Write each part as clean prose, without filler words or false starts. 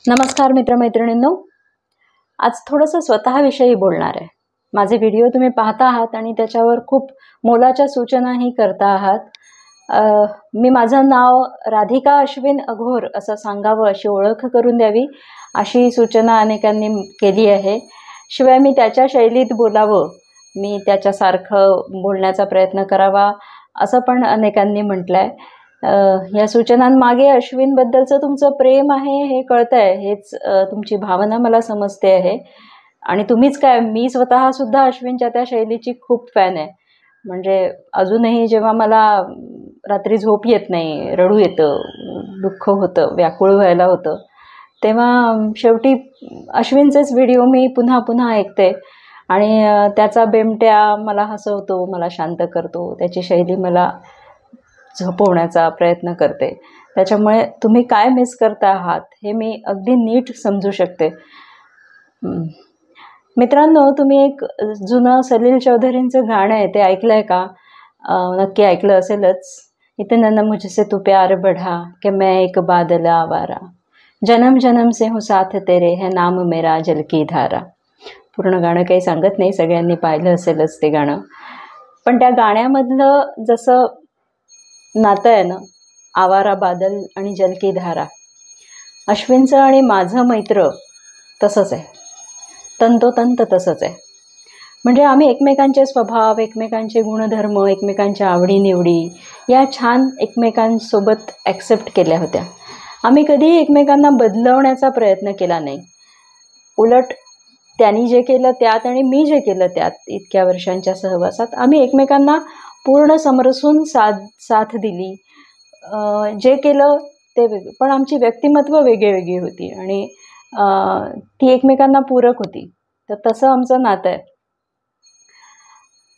नमस्कार मित्रमैत्रिणींनो, आज थोडंसं स्वतःविषयी बोलणार आहे। माझे व्हिडिओ तुम्ही पाहता आहात आणि त्याच्यावर खूप मोलाच्या सूचनाही करता आहात। मी माझं नाव राधिका अश्विन अघोर असं सांगावं, अशी ओळख करून द्यावी अशी सूचना अनेकांनी केली आहे। शिवाय मी त्याच्या शैलीत बोलावं, मी त्याच्यासारखं बोलण्याचा प्रयत्न करावा असं पण अनेकांनी म्हटलंय। या सूचनांमागे अश्विनबद्दलचं तुमचं प्रेम आहे हे कळतंय, हेच तुमची भावना मला समजते आहे। आणि तुम्हीच काय, मी स्वतः सुद्धा अश्विनच्या त्या शैलीची खूप फॅन आहे। म्हणजे अजूनही जेव्हा मला रात्री झोप येत नाही, रडू येतं, दुःख होतं, व्याकुळ व्हायला होतं, तेव्हा शेवटी अश्विनचेच व्हिडिओ मी पुन्हा पुन्हा ऐकते आणि त्याचा बेमट्या मला हसवतो, मला शांत करतो, त्याची शैली मला झोपवण्याचा प्रयत्न करते। त्याच्यामुळे तुम्ही काय मिस करता आहात हे मी अगदी नीट समजू शकते। मित्रांनो, तुम्ही एक जुनं सलील चौधरींचं गाणं आहे ते ऐकलंय का? नक्की ऐकलं असेलच। इतना न मुझसे तू प्यार बढ़ा कि मैं एक बादल आवारा, जन्म जन्म से हूँ साथ तेरे है नाम मेरा जल की धारा। पूर्ण गाणं काही सांगत नाही, सगळ्यांनी पाहिलं असेलच ते गाणं। पण त्या गाण्यामधलं जसं नातं आहे ना, आवारा बादल आणि जल की धारा, अश्विनचं आणि माझं मैत्र तसंच आहे, तंतोतंत तसंच आहे। म्हणजे आम्ही एकमेकांचे स्वभाव, एकमेकांचे गुणधर्म, एकमेकांच्या आवडीनिवडी या छान एकमेकांसोबत ॲक्सेप्ट केल्या होत्या। आम्ही कधीही एकमेकांना बदलवण्याचा प्रयत्न केला नाही। उलट त्यांनी जे केलं त्यात आणि मी जे केलं त्यात, इतक्या वर्षांच्या सहवासात आम्ही एकमेकांना पूर्ण समरसून साथ दिली। जे केलं ते वेगळं, पण आमची व्यक्तिमत्व वेगळी होती आणि ती एकमेकांना पूरक होती। तर तसं आमचं नातं आहे।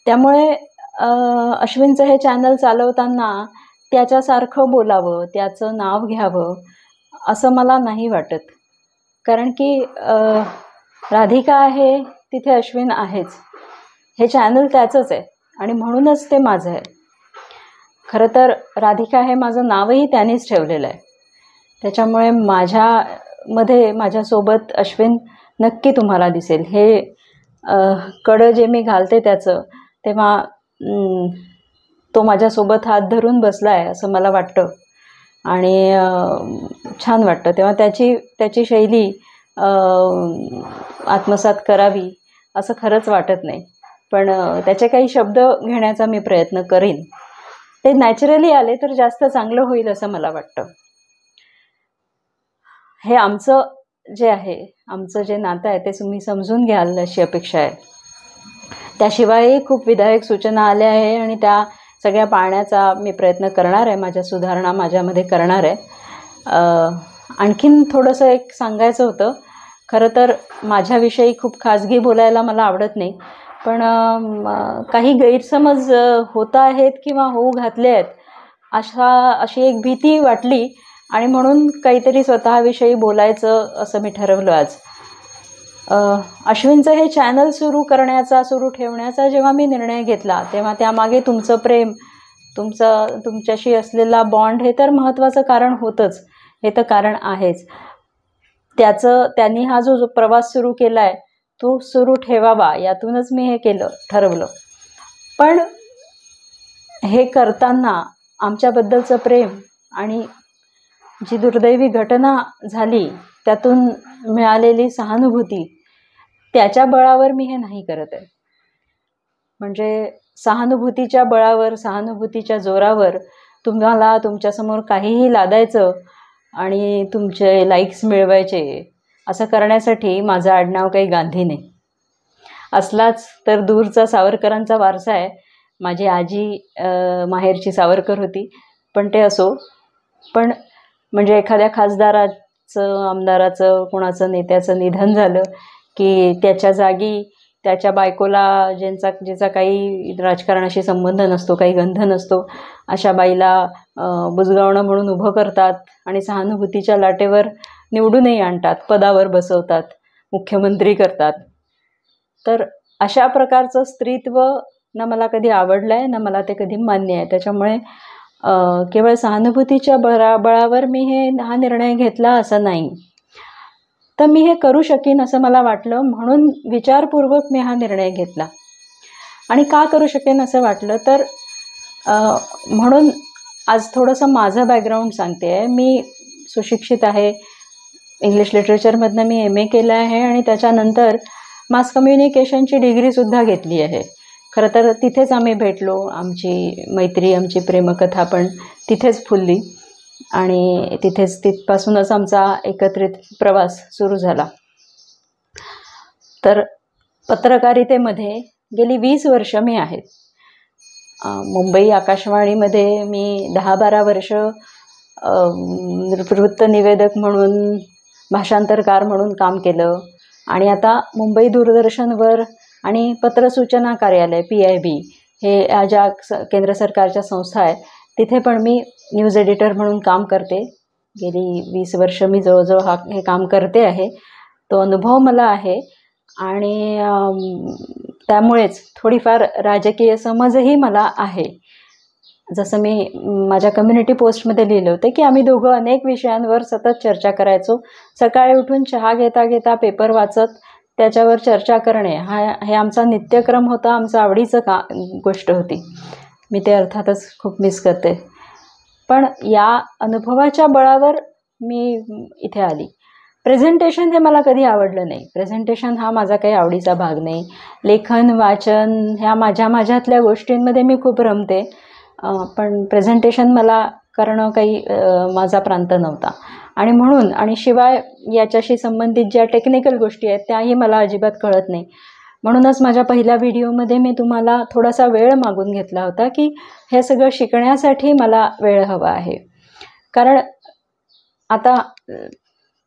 त्यामुळे अश्विनचं हे चॅनल चालवताना त्याच्यासारखं बोलावं, त्याचं नाव घ्यावं असं मला नाही वाटत। कारण की राधिका आहे तिथे अश्विन आहेच, हे चॅनल त्याचंच आहे आणि म्हणूनच ते माझं आहे। खरं तर राधिका हे माझं नावही त्यानेच ठेवलेलं आहे। त्याच्यामुळे माझ्यासोबत अश्विन नक्की तुम्हाला दिसेल। हे कडं जे मी घालते त्याचं, तेव्हा तो माझ्यासोबत हात धरून बसला आहे असं मला वाटतं आणि छान वाटतं। तेव्हा त्याची शैली आत्मसात करावी असं खरंच वाटत नाही, पण त्याचे काही शब्द घेण्याचा मी प्रयत्न करीन। ते नॅचरली आले तर जास्त चांगलं होईल असं मला वाटतं। हे आमचं जे आहे, आमचं जे नातं आहे ते तुम्ही समजून घ्याल अशी अपेक्षा आहे। त्याशिवायही खूप विधायक सूचना आल्या आहे आणि त्या सगळ्या पाळण्याचा मी प्रयत्न करणार आहे, माझ्या सुधारणा माझ्यामध्ये करणार आहे। आणखीन थोडंसं एक सांगायचं होतं। खरं तर माझ्याविषयी खूप खाजगी बोलायला मला आवडत नाही, पण काही गैरसमज होत आहेत किंवा होऊ घातले आहेत अशी एक भीती वाटली आणि म्हणून काहीतरी स्वतःविषयी बोलायचं असं मी ठरवलं आज। अश्विनचं हे चॅनल सुरू ठेवण्याचा जेव्हा मी निर्णय घेतला, तेव्हा त्यामागे तुमचं प्रेम, तुमच्याशी असलेला बॉन्ड हे तर महत्त्वाचं कारण होतंच, हे तर कारण आहेच। त्यांनी हा जो प्रवास सुरू केला आहे तो सुरू ठेवावा, यातूनच मी हे ठरवलं। पण हे करताना आमच्याबद्दलचं प्रेम आणि जी दुर्दैवी घटना झाली त्यातून मिळालेली सहानुभूती, त्याच्या बळावर मी हे नाही करत आहे। म्हणजे सहानुभूतीच्या बळावर, सहानुभूतीच्या जोरावर तुम्हाला तुमच्यासमोर काहीही लादायचं आणि तुमचे लाईक्स मिळवायचे असं करण्यासाठी माझं आडनाव काही गांधी नाही। असलाच तर दूरचा सावरकरांचा वारसा आहे। माझी आजी माहेरची सावरकर होती, पण ते असो। पण म्हणजे एखाद्या खासदाराचं, आमदाराचं, कोणाचं नेत्याचं निधन झालं की त्याच्या जागी त्याच्या बायकोला, ज्याचा काही राजकारणाशी संबंध नसतो, काही गंध नसतो, अशा बाईला बुजगावणं म्हणून उभं करतात आणि सहानुभूतीच्या लाटेवर निवडूनही आणतात, पदावर बसवतात, मुख्यमंत्री करतात। तर अशा प्रकारचं स्त्रीत्व ना मला कधी आवडलं आहे, ना मला ते कधी मान्य आहे। त्याच्यामुळे केवळ सहानुभूतीच्या बळावर मी हा निर्णय घेतला असं नाही। तर मी हे करू शकीन असं मला वाटलं, म्हणून विचारपूर्वक मी हा निर्णय घेतला. आणि का करू शकेन असं वाटलं तर म्हणून आज थोडंसं माझं बॅकग्राऊंड सांगते आहे. मी सुशिक्षित आहे, इंग्लिश लिटरेचरमधनं मी MA केलं आहे आणि त्याच्यानंतर मास कम्युनिकेशनची डिग्रीसुद्धा घेतली आहे. खरं तर तिथेच आम्ही भेटलो, आमची मैत्री, आमची प्रेमकथा पण तिथेच फुलली आणि तिथपासूनच आमचा एकत्रित प्रवास सुरू झाला. तर पत्रकारितेमध्ये गेली 20 वर्ष मी आहे. मुंबई आकाशवाणीमध्ये मी 10-12 वर्ष वृत्तनिवेदक म्हणून, भाषांतरकार म्हणून काम केलं आणि आता मुंबई दूरदर्शनवर आणि पत्रसूचना कार्यालय PIB हे ज्या केंद्र सरकारच्या संस्था आहेत तिथे पण मी न्यूज एडिटर म्हणून काम करते. गेली 20 वर्ष मी जवळजवळ हे काम करते आहे. तो अनुभव मला आहे आणि त्यामुळेच थोडीफार राजकीय समजही मला आहे. जसं मी माझ्या कम्युनिटी पोस्टमध्ये लिहिलं होतं की आम्ही दोघं अनेक विषयांवर सतत चर्चा करायचो. सकाळी उठून चहा घेता घेता पेपर वाचत त्याच्यावर चर्चा करणे हे आमचा नित्यक्रम होता, आमचं आवडीचं गोष्ट होती. मी ते अर्थातच खूप मिस करते. पण या अनुभवाच्या बळावर मी इथे आली. प्रेझेंटेशन हे मला कधी आवडलं नाही. प्रेझेंटेशन हा माझा काही आवडीचा भाग नाही. लेखन, वाचन ह्या माझ्यातल्या गोष्टींमध्ये मी खूप रमते, पण प्रेझेंटेशन मला करणं काही माझा प्रांत नव्हता. आणि म्हणून आणि शिवाय याच्याशी संबंधित ज्या टेक्निकल गोष्टी आहेत त्याही मला अजिबात कळत नाही. म्हणूनच माझ्या पहिल्या व्हिडिओमध्ये मी तुम्हाला थोडासा वेळ मागून घेतला होता की हे सगळं शिकण्यासाठी मला वेळ हवा आहे. कारण आता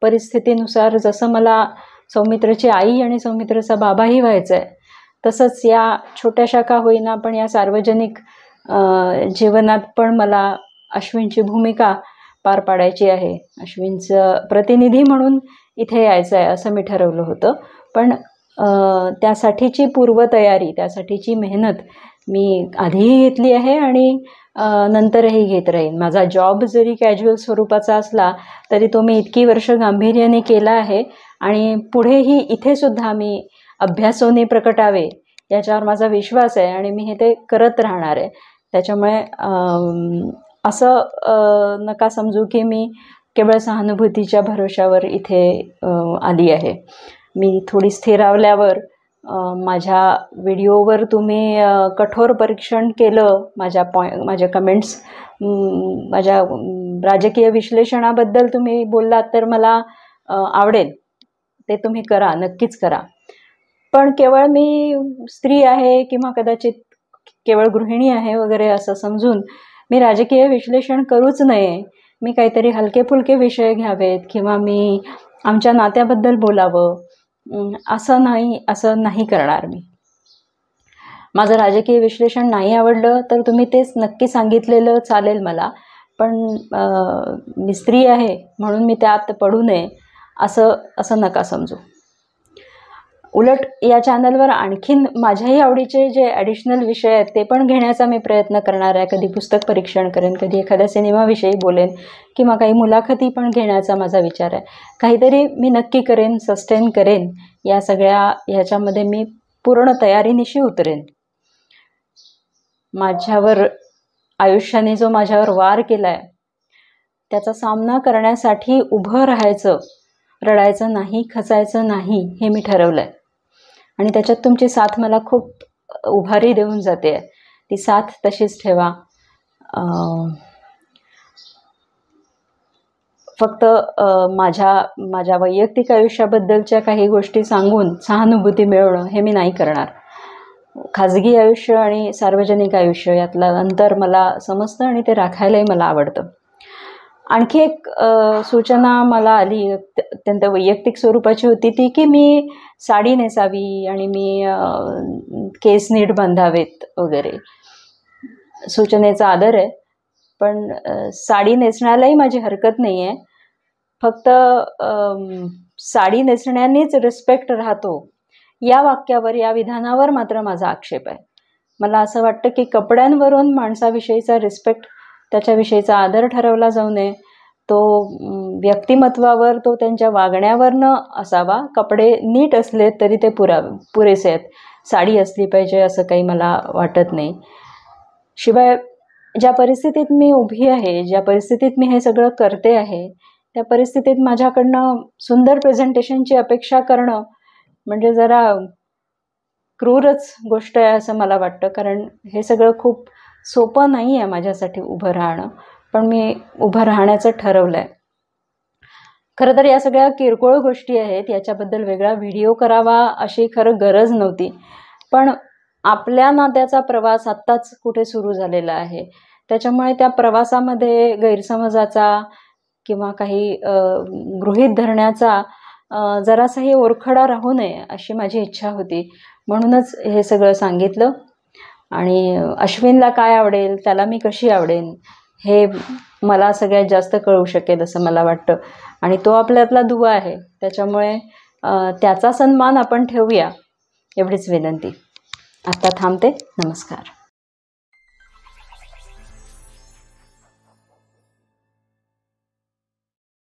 परिस्थितीनुसार जसं मला सौमित्रची आई आणि सौमित्रचा बाबाही व्हायचं आहे, तसंच या छोट्याशा का होईना पण या सार्वजनिक जीवनात पण मला अश्विनची भूमिका पार पाडायची आहे. अश्विनचं प्रतिनिधी म्हणून इथे यायचं आहे असं मी ठरवलं होतं. पण त्यासाठीची पूर्वतयारी, त्यासाठीची मेहनत मी आधीही घेतली आहे आणि नंतरही घेत राहीन. माझा जॉब जरी कॅज्युअल स्वरूपाचा असला तरी तो मी इतकी वर्ष गांभीर्याने केला आहे आणि पुढेही इथेसुद्धा मी अभ्यासोने प्रकटावे याच्यावर माझा विश्वास आहे आणि मी ते करत राहणार आहे. त्याच्यामुळे असं नका समजू की मी केवळ सहानुभूतीच्या भरोशावर इथे आली आहे. मी थोडी स्थिरावल्यावर माझ्या व्हिडिओवर तुम्ही कठोर परीक्षण केलं, माझ्या कमेंट्स, माझ्या राजकीय विश्लेषणाबद्दल तुम्ही बोललात तर मला आवडेल. ते तुम्ही करा, नक्कीच करा. पण केवळ मी स्त्री आहे किंवा कदाचित केवळ गृहिणी आहे वगैरे असं समजून मी राजकीय विश्लेषण करूच नये. मी काहीतरी हलके फुलके विषय घ्यावेत किंवा मी आमच्या नात्याबद्दल बोलावं असं नाही करणार मी. माझं राजकीय विश्लेषण नाही आवडलं तर तुम्ही तेच नक्की सांगितलेलं चालेल मला, पण मी स्त्री आहे म्हणून मी त्यात पडू नये असं नका समजू. उलट या चॅनलवर आणखीन माझ्याही आवडीचे जे ॲडिशनल विषय आहेत ते पण घेण्याचा मी प्रयत्न करणार आहे. कधी पुस्तक परीक्षण करेन, कधी एखाद्या सिनेमाविषयी बोलेन किंवा काही मुलाखती पण घेण्याचा माझा विचार आहे. काहीतरी मी नक्की करेन, सस्टेन करेन. या सगळ्या ह्याच्यामध्ये मी पूर्ण तयारीनिशी उतरेन. आयुष्याने जो माझ्यावर वार केला आहे त्याचा सामना करण्यासाठी उभं राहायचं, रडायचं नाही, खचायचं नाही हे मी ठरवलं आहे आणि त्याच्यात तुमची साथ मला खूप उभारी देऊन जाते. ती साथ तशीच ठेवा. फक्त माझ्या वैयक्तिक आयुष्याबद्दलच्या काही गोष्टी सांगून सहानुभूती मिळवणं हे मी नाही करणार. खाजगी आयुष्य आणि सार्वजनिक आयुष्य यातलं अंतर मला समजतं आणि ते राखायलाही मला आवडतं. आणखी एक सूचना मला आली, अत्यंत वैयक्तिक स्वरूपाची होती ती की मी साडी नेसावी आणि मी केस नीट बांधावेत वगैरे. सूचनेचा आदर आहे, पण साडी नेसण्यालाही माझी हरकत नाही आहे. फक्त साडी नेसण्यानेच रिस्पेक्ट राहतो या वाक्यावर, या विधानावर मात्र माझा आक्षेप आहे. मला असं वाटतं की कपड्यांवरून माणसाविषयीचा रिस्पेक्ट, त्याच्याविषयीचा आदर ठरवला जाऊ नये, तो व्यक्तिमत्वावर, तो त्यांच्या वागण्यावरनं असावा. कपडे नीट असले तरी ते पुरेसे आहेत. साडी असली पाहिजे असं काही मला वाटत नाही. शिवाय ज्या परिस्थितीत मी उभी आहे, ज्या परिस्थितीत मी हे सगळं करते आहे, त्या परिस्थितीत माझ्याकडनं सुंदर प्रेझेंटेशनची अपेक्षा करणं म्हणजे जरा क्रूरच गोष्ट आहे असं मला वाटतं. कारण हे सगळं खूप सोपं नाही आहे माझ्यासाठी उभं राहणं, पण मी उभं राहण्याचं ठरवलं आहे. खरं तर या सगळ्या किरकोळ गोष्टी आहेत, याच्याबद्दल वेगळा व्हिडिओ करावा अशी खरं गरज नव्हती. पण आपल्या नात्याचा प्रवास आत्ताच कुठे सुरू झालेला आहे, त्याच्यामुळे त्या प्रवासामध्ये गैरसमजाचा किंवा काही गृहीत धरण्याचा जरासाही ओरखडा राहू नये अशी माझी इच्छा होती. म्हणूनच हे सगळं सांगितलं. आणि अश्विनला काय आवडेल, त्याला मी कशी आवडेन, हे मला सगळ्यात जास्त कळू शकेल असं मला वाटतं. आणि तो आपल्यातला दुवा आहे, त्याच्यामुळे त्याचा सन्मान आपण ठेवूया एवढीच विनंती. आता थांबते. नमस्कार.